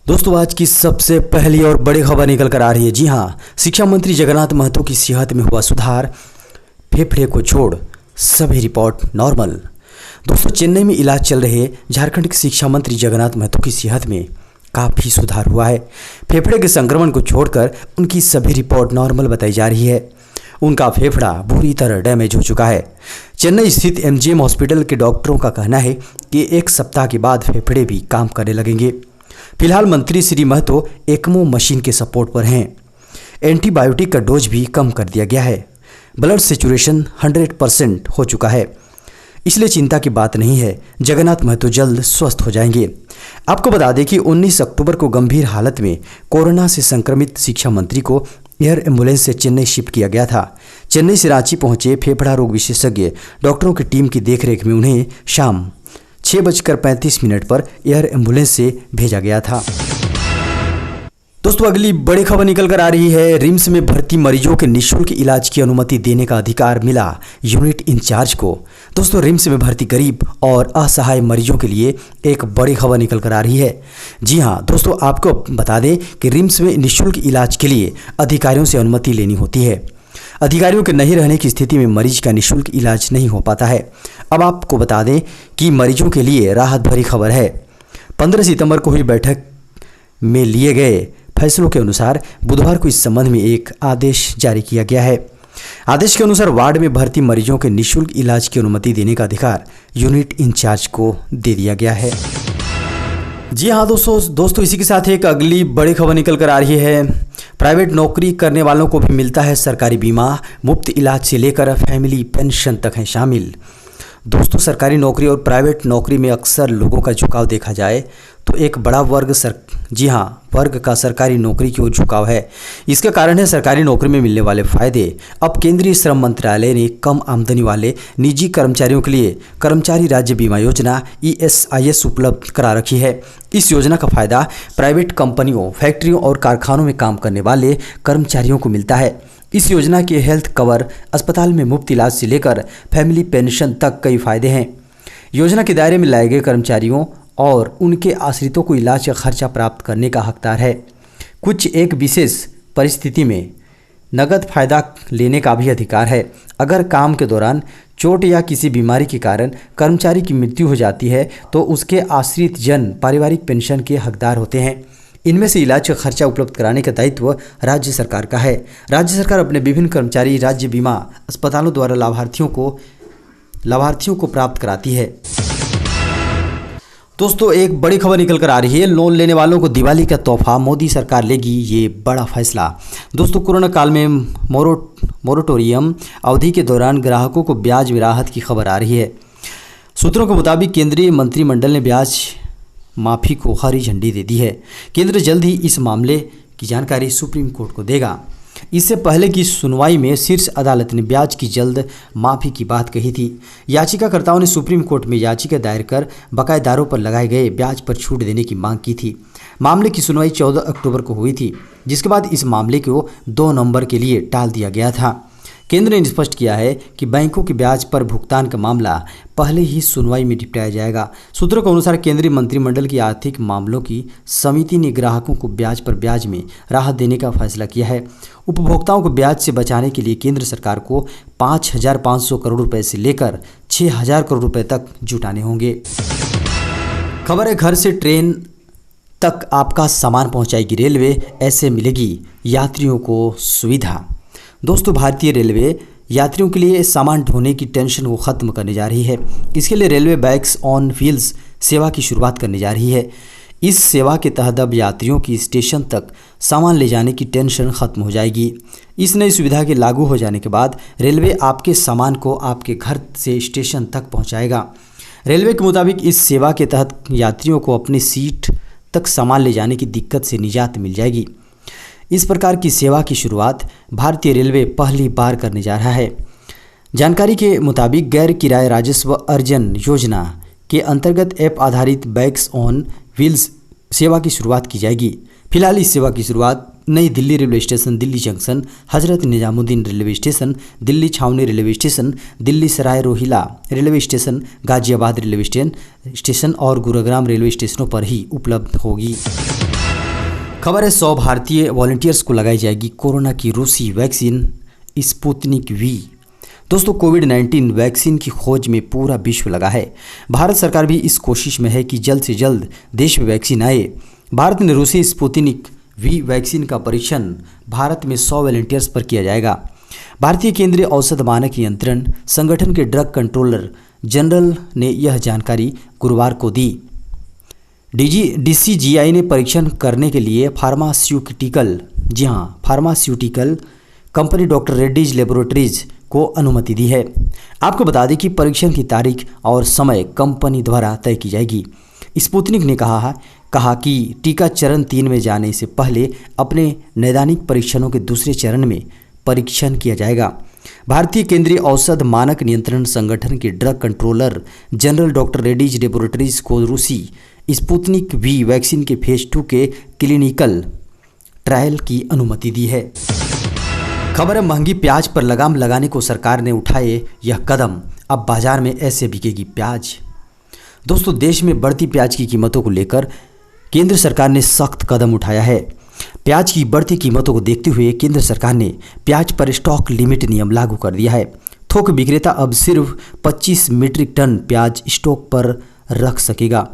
दोस्तों आज की सबसे पहली और बड़ी खबर निकल कर आ रही है। जी हाँ, शिक्षा मंत्री जगन्नाथ महतो की सेहत में हुआ सुधार, फेफड़े को छोड़ सभी रिपोर्ट नॉर्मल। दोस्तों चेन्नई में इलाज चल रहे झारखंड के शिक्षा मंत्री जगन्नाथ महतो की सेहत में काफ़ी सुधार हुआ है। फेफड़े के संक्रमण को छोड़कर उनकी सभी रिपोर्ट नॉर्मल बताई जा रही है। उनका फेफड़ा बुरी तरह डैमेज हो चुका है। चेन्नई स्थित एमजीएम हॉस्पिटल के डॉक्टरों का कहना है कि एक सप्ताह के बाद फेफड़े भी काम करने लगेंगे। फिलहाल मंत्री श्री महतो एक्मो मशीन के सपोर्ट पर हैं। एंटीबायोटिक का डोज भी कम कर दिया गया है। ब्लड सेचुरेशन 100% हो चुका है, इसलिए चिंता की बात नहीं है। जगन्नाथ महतो जल्द स्वस्थ हो जाएंगे। आपको बता दें कि 19 अक्टूबर को गंभीर हालत में कोरोना से संक्रमित शिक्षा मंत्री को एयर एम्बुलेंस से चेन्नई शिफ्ट किया गया था। चेन्नई से रांची पहुंचे फेफड़ा रोग विशेषज्ञ डॉक्टरों की टीम की देखरेख में उन्हें शाम 6:35 पर एयर एम्बुलेंस से भेजा गया था। दोस्तों अगली बड़ी खबर निकल कर आ रही है। रिम्स में भर्ती मरीजों के निःशुल्क इलाज की अनुमति देने का अधिकार मिला यूनिट इंचार्ज को। दोस्तों रिम्स में भर्ती गरीब और असहाय मरीजों के लिए एक बड़ी खबर निकल कर आ रही है। जी हाँ दोस्तों, आपको बता दें कि रिम्स में निःशुल्क इलाज के लिए अधिकारियों से अनुमति लेनी होती है। अधिकारियों के नहीं रहने की स्थिति में मरीज का निःशुल्क इलाज नहीं हो पाता है। अब आपको बता दें कि मरीजों के लिए राहत भरी खबर है। 15 सितंबर को हुई बैठक में लिए गए फैसलों के अनुसार बुधवार को इस संबंध में एक आदेश जारी किया गया है। आदेश के अनुसार वार्ड में भर्ती मरीजों के निःशुल्क इलाज की अनुमति देने का अधिकार यूनिट इंचार्ज को दे दिया गया है। जी हाँ दोस्तों इसी के साथ एक अगली बड़ी खबर निकल कर आ रही है। प्राइवेट नौकरी करने वालों को भी मिलता है सरकारी बीमा, मुफ्त इलाज से लेकर फैमिली पेंशन तक है शामिल। दोस्तों सरकारी नौकरी और प्राइवेट नौकरी में अक्सर लोगों का झुकाव देखा जाए तो एक बड़ा वर्ग वर्ग का सरकारी नौकरी की ओर झुकाव है। इसका कारण है सरकारी नौकरी में मिलने वाले फायदे। अब केंद्रीय श्रम मंत्रालय ने कम आमदनी वाले निजी कर्मचारियों के लिए कर्मचारी राज्य बीमा योजना ESIS उपलब्ध करा रखी है। इस योजना का फायदा प्राइवेट कंपनियों, फैक्ट्रियों और कारखानों में काम करने वाले कर्मचारियों को मिलता है। इस योजना के हेल्थ कवर, अस्पताल में मुफ्त इलाज से लेकर फैमिली पेंशन तक कई फायदे हैं। योजना के दायरे में लाए गए कर्मचारियों और उनके आश्रितों को इलाज का खर्चा प्राप्त करने का हकदार है। कुछ एक विशेष परिस्थिति में नगद फायदा लेने का भी अधिकार है। अगर काम के दौरान चोट या किसी बीमारी के कारण कर्मचारी की मृत्यु हो जाती है तो उसके आश्रित जन पारिवारिक पेंशन के हकदार होते हैं। इनमें से इलाज का खर्चा उपलब्ध कराने का दायित्व राज्य सरकार का है। राज्य सरकार अपने विभिन्न कर्मचारी राज्य बीमा अस्पतालों द्वारा लाभार्थियों को प्राप्त कराती है। दोस्तों एक बड़ी खबर निकल कर आ रही है। लोन लेने वालों को दिवाली का तोहफा, मोदी सरकार लेगी ये बड़ा फैसला। दोस्तों कोरोना काल में मोरेटोरियम अवधि के दौरान ग्राहकों को ब्याज में राहत की खबर आ रही है। सूत्रों के मुताबिक केंद्रीय मंत्रिमंडल ने ब्याज माफ़ी को हरी झंडी दे दी है। केंद्र जल्द ही इस मामले की जानकारी सुप्रीम कोर्ट को देगा। इससे पहले की सुनवाई में शीर्ष अदालत ने ब्याज की जल्द माफ़ी की बात कही थी। याचिकाकर्ताओं ने सुप्रीम कोर्ट में याचिका दायर कर बकायेदारों पर लगाए गए ब्याज पर छूट देने की मांग की थी। मामले की सुनवाई 14 अक्टूबर को हुई थी, जिसके बाद इस मामले को 2 नवंबर के लिए टाल दिया गया था। केंद्र ने स्पष्ट किया है कि बैंकों के ब्याज पर भुगतान का मामला पहले ही सुनवाई में निपटाया जाएगा। सूत्रों के अनुसार केंद्रीय मंत्रिमंडल की आर्थिक मामलों की समिति ने ग्राहकों को ब्याज पर ब्याज में राहत देने का फैसला किया है। उपभोक्ताओं को ब्याज से बचाने के लिए केंद्र सरकार को 5,500 करोड़ रुपए से लेकर 6,000 करोड़ रुपए तक जुटाने होंगे। खबर है घर से ट्रेन तक आपका सामान पहुंचाएगी रेलवे, ऐसे मिलेगी यात्रियों को सुविधा। दोस्तों भारतीय रेलवे यात्रियों के लिए सामान ढोने की टेंशन को ख़त्म करने जा रही है। इसके लिए रेलवे बैग्स ऑन व्हील्स सेवा की शुरुआत करने जा रही है। इस सेवा के तहत अब यात्रियों की स्टेशन तक सामान ले जाने की टेंशन ख़त्म हो जाएगी। इस नई सुविधा के लागू हो जाने के बाद रेलवे आपके सामान को आपके घर से स्टेशन तक पहुँचाएगा। रेलवे के मुताबिक इस सेवा के तहत यात्रियों को अपनी सीट तक सामान ले जाने की दिक्कत से निजात मिल जाएगी। इस प्रकार की सेवा की शुरुआत भारतीय रेलवे पहली बार करने जा रहा है। जानकारी के मुताबिक गैर किराए राजस्व अर्जन योजना के अंतर्गत ऐप आधारित बैग्स ऑन व्हील्स सेवा की शुरुआत की जाएगी। फिलहाल इस सेवा की शुरुआत Nai Delhi railway station, Delhi junction, Hazrat Nizamuddin railway station, Delhi Chhawni railway station, Delhi Sarai Rohilla railway station, Ghaziabad railway station और गुरुग्राम रेलवे स्टेशनों पर ही उपलब्ध होगी। खबर है 100 भारतीय वॉलंटियर्स को लगाई जाएगी कोरोना की रूसी वैक्सीन स्पुतनिक वी। दोस्तों, कोविड-19 वैक्सीन की खोज में पूरा विश्व लगा है। भारत सरकार भी इस कोशिश में है कि जल्द से जल्द देश में वैक्सीन आए। भारत ने रूसी स्पुतनिक वी वैक्सीन का परीक्षण भारत में 100 वॉलंटियर्स पर किया जाएगा। भारतीय केंद्रीय औषध मानक नियंत्रण संगठन के ड्रग कंट्रोलर जनरल ने यह जानकारी गुरुवार को दी। DCGI ने परीक्षण करने के लिए pharmaceutical company doctor Reddy's laboratories को अनुमति दी है। आपको बता दें कि परीक्षण की तारीख और समय कंपनी द्वारा तय की जाएगी। स्पुतनिक ने कहा कि टीका चरण 3 में जाने से पहले अपने नैदानिक परीक्षणों के दूसरे चरण में परीक्षण किया जाएगा। भारतीय केंद्रीय औषध मानक नियंत्रण संगठन के drug controller general doctor Reddy's laboratories को रूसी स्पुतनिक वी वैक्सीन के फेज 2 के क्लिनिकल ट्रायल की अनुमति दी है। खबर है महंगी प्याज पर लगाम लगाने को सरकार ने उठाए यह कदम, अब बाजार में ऐसे बिकेगी प्याज। दोस्तों, देश में बढ़ती प्याज की कीमतों को लेकर केंद्र सरकार ने सख्त कदम उठाया है। प्याज की बढ़ती कीमतों को देखते हुए केंद्र सरकार ने प्याज पर स्टॉक लिमिट नियम लागू कर दिया है। थोक विक्रेता अब सिर्फ 25 मीट्रिक टन प्याज स्टॉक पर रख सकेगा,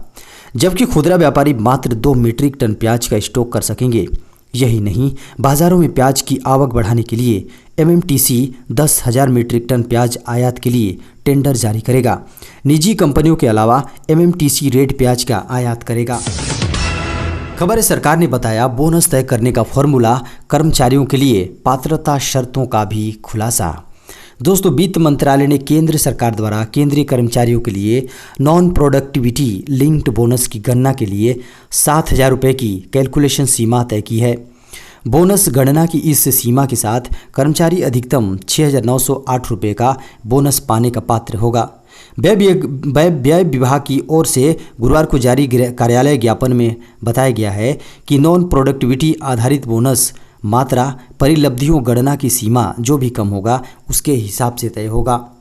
जबकि खुदरा व्यापारी मात्र 2 मीट्रिक टन प्याज का स्टॉक कर सकेंगे। यही नहीं, बाजारों में प्याज की आवक बढ़ाने के लिए MMTC 10,000 मीट्रिक टन प्याज आयात के लिए टेंडर जारी करेगा। निजी कंपनियों के अलावा MMTC रेड प्याज का आयात करेगा। खबर है सरकार ने बताया बोनस तय करने का फॉर्मूला, कर्मचारियों के लिए पात्रता शर्तों का भी खुलासा। दोस्तों, वित्त मंत्रालय ने केंद्र सरकार द्वारा केंद्रीय कर्मचारियों के लिए नॉन प्रोडक्टिविटी लिंक्ड बोनस की गणना के लिए 7,000 रुपये की कैलकुलेशन सीमा तय की है। बोनस गणना की इस सीमा के साथ कर्मचारी अधिकतम 6,908 रुपये का बोनस पाने का पात्र होगा। व्यय विभाग की ओर से गुरुवार को जारी कार्यालय ज्ञापन में बताया गया है कि नॉन प्रोडक्टिविटी आधारित बोनस मात्रा परिलब्धियों गणना की सीमा जो भी कम होगा उसके हिसाब से तय होगा।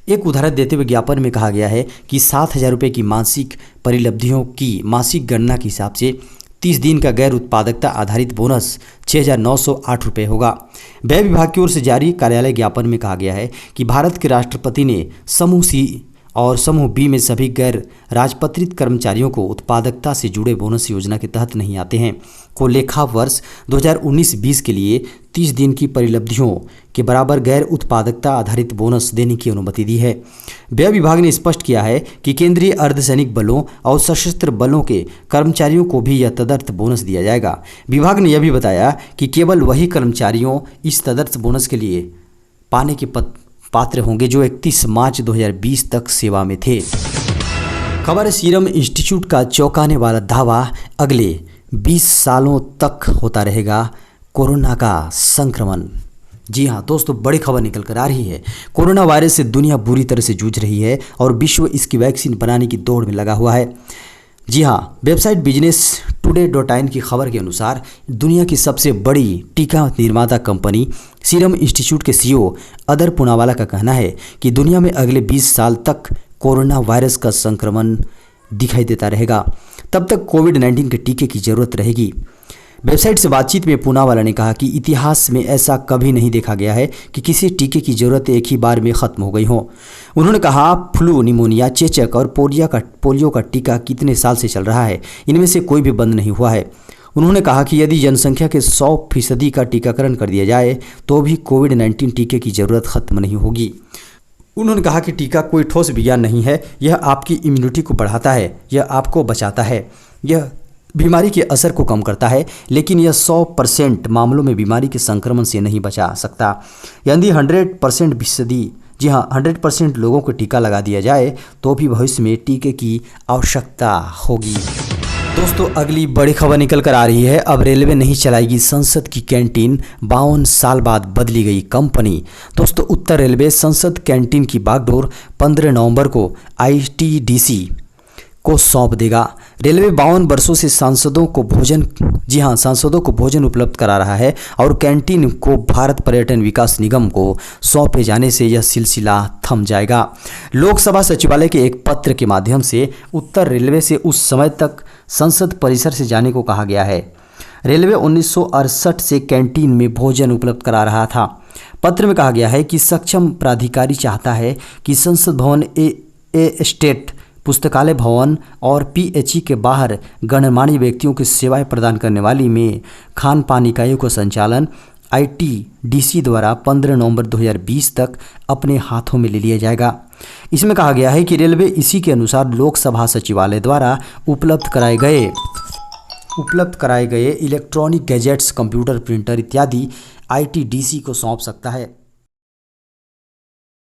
एक उदाहरण देते हुए ज्ञापन में कहा गया है कि 7,000 रुपये की मासिक परिलब्धियों की मासिक गणना के हिसाब से 30 दिन का गैर उत्पादकता आधारित बोनस 6,908 रुपये होगा। व्यय विभाग की ओर से जारी कार्यालय ज्ञापन में कहा गया है कि भारत के राष्ट्रपति ने समूह C और समूह B में सभी गैर राजपत्रित कर्मचारियों को उत्पादकता से जुड़े बोनस योजना के तहत नहीं आते हैं को लेखा वर्ष 2019-20 के लिए 30 दिन की परिलब्धियों के बराबर गैर उत्पादकता आधारित बोनस देने की अनुमति दी है। व्यय विभाग ने स्पष्ट किया है कि केंद्रीय अर्धसैनिक बलों और सशस्त्र बलों के कर्मचारियों को भी यह तदर्थ बोनस दिया जाएगा। विभाग ने यह भी बताया कि केवल वही कर्मचारियों इस तदर्थ बोनस के लिए पाने के पात्र होंगे जो 31 मार्च 2020 तक सेवा में थे। खबर है सीरम इंस्टीट्यूट का चौंकाने वाला दावा, अगले 20 सालों तक होता रहेगा कोरोना का संक्रमण। जी हाँ दोस्तों, बड़ी खबर निकल कर आ रही है। कोरोना वायरस से दुनिया बुरी तरह से जूझ रही है और विश्व इसकी वैक्सीन बनाने की दौड़ में लगा हुआ है। जी हाँ, वेबसाइट business-today.in की खबर के अनुसार दुनिया की सबसे बड़ी टीका निर्माता कंपनी सीरम इंस्टीट्यूट के CEO अदर पूनावाला का कहना है कि दुनिया में अगले 20 साल तक कोरोना वायरस का संक्रमण दिखाई देता रहेगा। तब तक कोविड-19 के टीके की जरूरत रहेगी। वेबसाइट से बातचीत में पूनावाला ने कहा कि इतिहास में ऐसा कभी नहीं देखा गया है कि किसी टीके की ज़रूरत एक ही बार में ख़त्म हो गई हो। उन्होंने कहा, फ्लू, निमोनिया, चेचक और पोलियो का टीका कितने साल से चल रहा है, इनमें से कोई भी बंद नहीं हुआ है। उन्होंने कहा कि यदि जनसंख्या के 100% का टीकाकरण कर दिया जाए तो भी कोविड-19 टीके की ज़रूरत ख़त्म नहीं होगी। उन्होंने कहा कि टीका कोई ठोस विज्ञान नहीं है, यह आपकी इम्यूनिटी को बढ़ाता है, यह आपको बचाता है, यह बीमारी के असर को कम करता है, लेकिन यह 100% मामलों में बीमारी के संक्रमण से नहीं बचा सकता। यदि 100% लोगों को टीका लगा दिया जाए तो भी भविष्य में टीके की आवश्यकता होगी। दोस्तों, अगली बड़ी खबर निकल कर आ रही है। अब रेलवे नहीं चलाएगी संसद की कैंटीन, 52 साल बाद बदली गई कंपनी। दोस्तों, उत्तर रेलवे संसद कैंटीन की बागडोर 15 नवंबर को ITDC को सौंप देगा। रेलवे 52 वर्षों से सांसदों को भोजन उपलब्ध करा रहा है और कैंटीन को भारत पर्यटन विकास निगम को सौंपे जाने से यह सिलसिला थम जाएगा। लोकसभा सचिवालय के एक पत्र के माध्यम से उत्तर रेलवे से उस समय तक संसद परिसर से जाने को कहा गया है रेलवे 1968 से कैंटीन में भोजन उपलब्ध करा रहा था। पत्र में कहा गया है कि सक्षम प्राधिकारी चाहता है कि संसद भवन, स्टेट पुस्तकालय भवन और पीएचई के बाहर गणमान्य व्यक्तियों की सेवाएं प्रदान करने वाली में खान पान इकाइयों का संचालन आईटीडीसी द्वारा 15 नवंबर 2020 तक अपने हाथों में ले लिया जाएगा। इसमें कहा गया है कि रेलवे इसी के अनुसार लोकसभा सचिवालय द्वारा उपलब्ध कराए गए इलेक्ट्रॉनिक गैजेट्स, कंप्यूटर, प्रिंटर इत्यादि आईटीडीसी को सौंप सकता है।